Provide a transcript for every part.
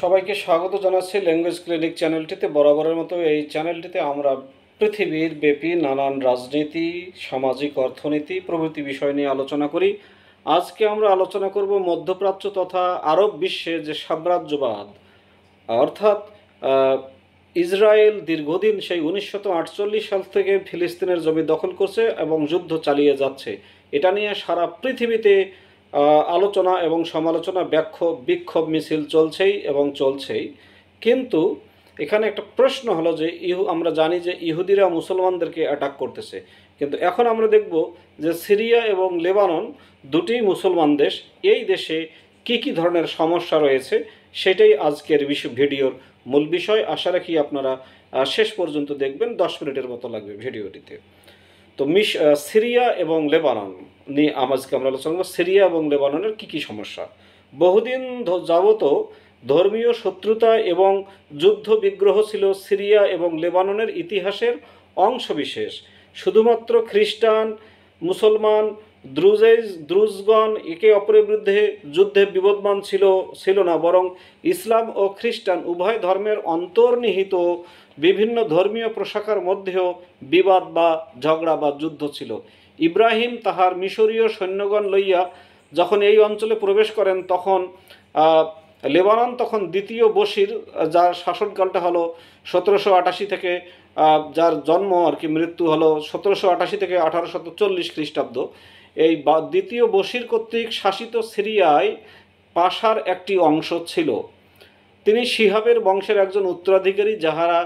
সবাইকে স্বাগত জানাচ্ছি ল্যাঙ্গুয়েজ ক্লিনিক চ্যানেলটিতে। বরাবরের মতো এই চ্যানেলটিতে আমরা পৃথিবীর ব্যাপী নানান রাজনীতি, সামাজিক, অর্থনীতি প্রভৃতি বিষয় নিয়ে আলোচনা করি। আজকে আমরা আলোচনা করব মধ্যপ্রাচ্য তথা আরব বিশ্বে যে সাম্রাজ্যবাদ, অর্থাৎ ইসরায়েল দীর্ঘদিন সেই 1948 সাল থেকে ফিলিস্তিনের জমি দখল করছে এবং যুদ্ধ চালিয়ে যাচ্ছে। এটা নিয়ে সারা পৃথিবীতে আলোচনা এবং সমালোচনা, বিক্ষোভ মিছিল চলছেই এবং চলছেই। কিন্তু এখানে একটা প্রশ্ন হলো যে আমরা জানি যে ইহুদিরা মুসলমানদেরকে অ্যাটাক করতেছে, কিন্তু এখন আমরা দেখব যে সিরিয়া এবং লেবানন দুটি মুসলমান দেশ। এই দেশে কি কি ধরনের সমস্যা রয়েছে সেটাই আজকের ভিডিওর মূল বিষয়। আশা রাখি আপনারা শেষ পর্যন্ত দেখবেন। 10 মিনিটের মতো লাগবে ভিডিওটিতে। তো সিরিয়া এবং লেবানন নিয়ে আজকে আমরা আলোচনা করব। সিরিয়া এবং লেবাননের কী কী সমস্যা। বহুদিন যাবত ধর্মীয় শত্রুতা এবং যুদ্ধ বিগ্রহ ছিল সিরিয়া এবং লেবাননের ইতিহাসের অংশবিশেষ। শুধুমাত্র খ্রিস্টান, মুসলমান, দ্রুজগণ একে অপরের বিরুদ্ধে যুদ্ধে বিবদমান ছিল না, বরং ইসলাম ও খ্রিস্টান উভয় ধর্মের অন্তর্নিহিত বিভিন্ন ধর্মীয় প্রশাখার মধ্যেও বিবাদ বা ঝগড়া বা যুদ্ধ ছিল। ইব্রাহিম তাহার মিশরীয় সৈন্যগণ লইয়া যখন এই অঞ্চলে প্রবেশ করেন তখন লেবানন তখন দ্বিতীয় বশির, যার শাসনকালটা হলো 1788 থেকে, যার জন্ম আর কি মৃত্যু হলো 1788 থেকে 1840 খ্রিস্টাব্দ, এই দ্বিতীয় বশির কর্তৃক শাসিত সিরিয়ায় পাশার একটি অংশ ছিল। তিনি শিহাবের বংশের একজন উত্তরাধিকারী, যাহারা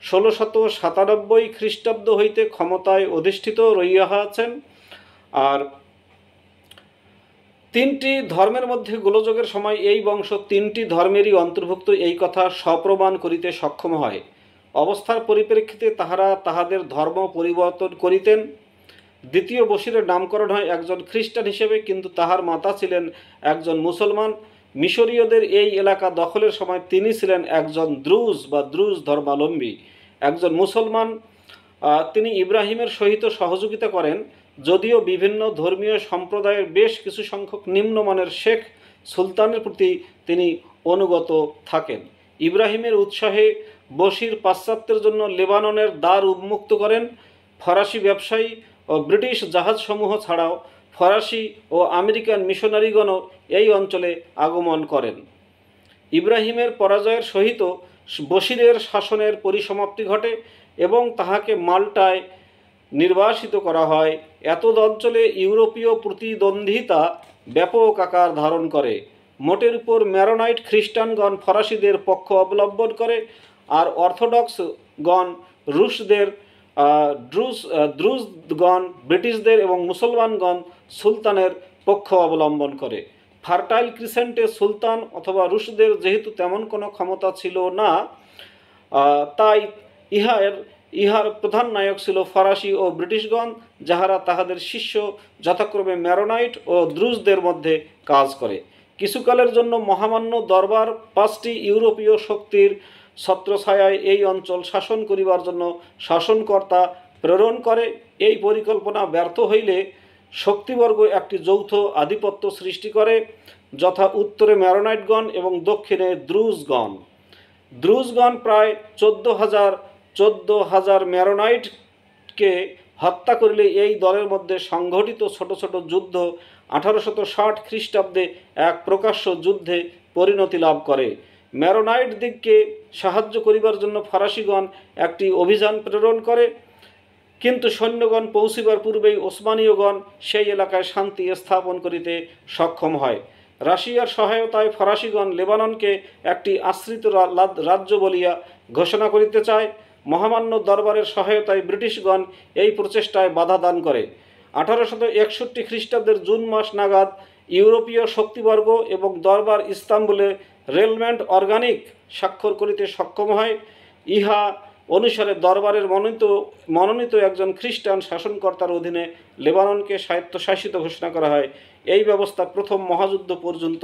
1697 খ্রিস্টাব্দ হইতে ক্ষমতায় অধিষ্ঠিত রহিয়াছেন। আর তিনটি ধর্মের মধ্যে গোলযোগের সময় এই বংশ তিনটি ধর্মেরই অন্তর্ভুক্ত এই কথা সপ্রমাণ করিতে সক্ষম হয়। অবস্থার পরিপ্রেক্ষিতে তাহারা তাহাদের ধর্ম পরিবর্তন করিতেন। দ্বিতীয় বশিরের নামকরণ হয় একজন খ্রিস্টান হিসেবে, কিন্তু তাহার মাতা ছিলেন একজন মুসলমান। মিশরীয়দের এই এলাকা দখলের সময় তিনি ছিলেন একজন দ্রুজ ধর্মাবলম্বী, একজন মুসলমান। তিনি ইব্রাহিমের সহিত সহযোগিতা করেন, যদিও বিভিন্ন ধর্মীয় সম্প্রদায়ের বেশ কিছু সংখ্যক নিম্নমানের শেখ সুলতানের প্রতি তিনি অনুগত থাকেন। ইব্রাহিমের উৎসাহে বশির পাশ্চাত্যের জন্য লেবাননের দ্বার উন্মুক্ত করেন। ফরাসি ব্যবসায়ী ও ব্রিটিশ জাহাজসমূহ ছাড়াও ফরাসি ও আমেরিকান মিশনারিগণও এই অঞ্চলে আগমন করেন। ইব্রাহিমের পরাজয়ের সহিত বশিরের শাসনের পরিসমাপ্তি ঘটে এবং তাহাকে মাল্টায় নির্বাসিত করা হয়। এতদ অঞ্চলে ইউরোপীয় প্রতিদ্বন্দ্বিতা ব্যাপক আকার ধারণ করে। মোটের উপর ম্যারোনাইট খ্রিস্টানগণ ফরাসিদের পক্ষ অবলম্বন করে, আর অর্থোডক্সগণ দ্রুজগণ ব্রিটিশদের এবং মুসলমানগণ সুলতানের পক্ষ অবলম্বন করে। ফার্টাইল ক্রিসেন্টে সুলতান অথবা রুশদের যেহেতু তেমন কোনো ক্ষমতা ছিল না, তাই ইহার প্রধান নায়ক ছিল ফরাসি ও ব্রিটিশগণ, যাহারা তাহাদের শিষ্য যথাক্রমে ম্যারোনাইট ও দ্রুজদের মধ্যে কাজ করে। কিছুকালের জন্য মহামান্য দরবার 5টি ইউরোপীয় শক্তির ছত্রছায়ায় এই অঞ্চল শাসন করিবার জন্য শাসনকর্তা প্রেরণ করে। এই পরিকল্পনা ব্যর্থ হইলে শক্তিবর্গ একটি যৌথ আধিপত্য সৃষ্টি করে, যথা উত্তরে ম্যারোনাইটগণ এবং দক্ষিণে দ্রুজগণ প্রায় 14,000 ম্যারোনাইটকে হত্যা করিলে এই দলের মধ্যে সংঘটিত ছোট ছোট যুদ্ধ 1860 খ্রিস্টাব্দে এক প্রকাশ্য যুদ্ধে পরিণতি লাভ করে। ম্যারোনাইট দিগকে সাহায্য করিবার জন্য ফরাসিগণ একটি অভিযান প্রেরণ করে, কিন্তু সৈন্যগণ পৌঁছিবার পূর্বেই ওসমানীয়গণ সেই এলাকায় শান্তি স্থাপন করিতে সক্ষম হয়। রাশিয়ার সহায়তায় ফরাসিগণ লেবাননকে একটি আশ্রিত রাজ্য বলিয়া ঘোষণা করিতে চায়। মহামান্য দরবারের সহায়তায় ব্রিটিশগণ এই প্রচেষ্টায় বাধা দান করে। 1861 খ্রিস্টাব্দের জুন মাস নাগাদ ইউরোপীয় শক্তিবর্গ এবং দরবার ইস্তাম্বুলে রেলমেন্ট অর্গানিক স্বাক্ষর করিতে সক্ষম হয়। ইহা অনুসারে দরবারের মনোনীত একজন খ্রিস্টান শাসনকর্তার অধীনে লেবাননকে স্বায়ত্তশাসিত ঘোষণা করা হয়। এই ব্যবস্থা প্রথম মহাযুদ্ধ পর্যন্ত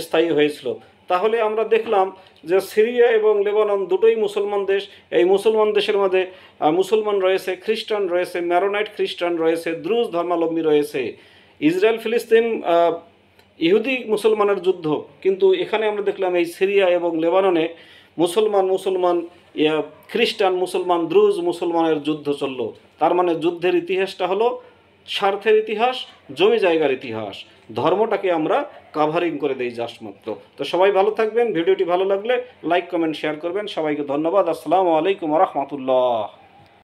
স্থায়ী হয়েছিল। তাহলে আমরা দেখলাম যে সিরিয়া এবং লেবানন দুটোই মুসলমান দেশ। এই মুসলমান দেশের মধ্যে মুসলমান রয়েছে, খ্রিস্টান রয়েছে, ম্যারোনাইট খ্রিস্টান রয়েছে, দ্রুজ ধর্মাবলম্বী রয়েছে। ইসরায়েল ফিলিস্তিন ইহুদি মুসলমানের যুদ্ধ, কিন্তু এখানে আমরা দেখলাম এই সিরিয়া এবং লেবাননে মুসলমান খ্রিস্টান মুসলমান দ্রুজ মুসলমানের যুদ্ধ চলল। তার মানে যুদ্ধের ইতিহাসটা হলো স্বার্থের ইতিহাস, জমি জায়গার ইতিহাস। ধর্মটাকে আমরা কাভারিং করে দেই জাস্ট মাত্র। তো সবাই ভালো থাকবেন, ভিডিওটি ভালো লাগলে লাইক কমেন্ট শেয়ার করবেন। সবাইকে ধন্যবাদ। আসসালামু আলাইকুম ওয়া রাহমাতুল্লাহ।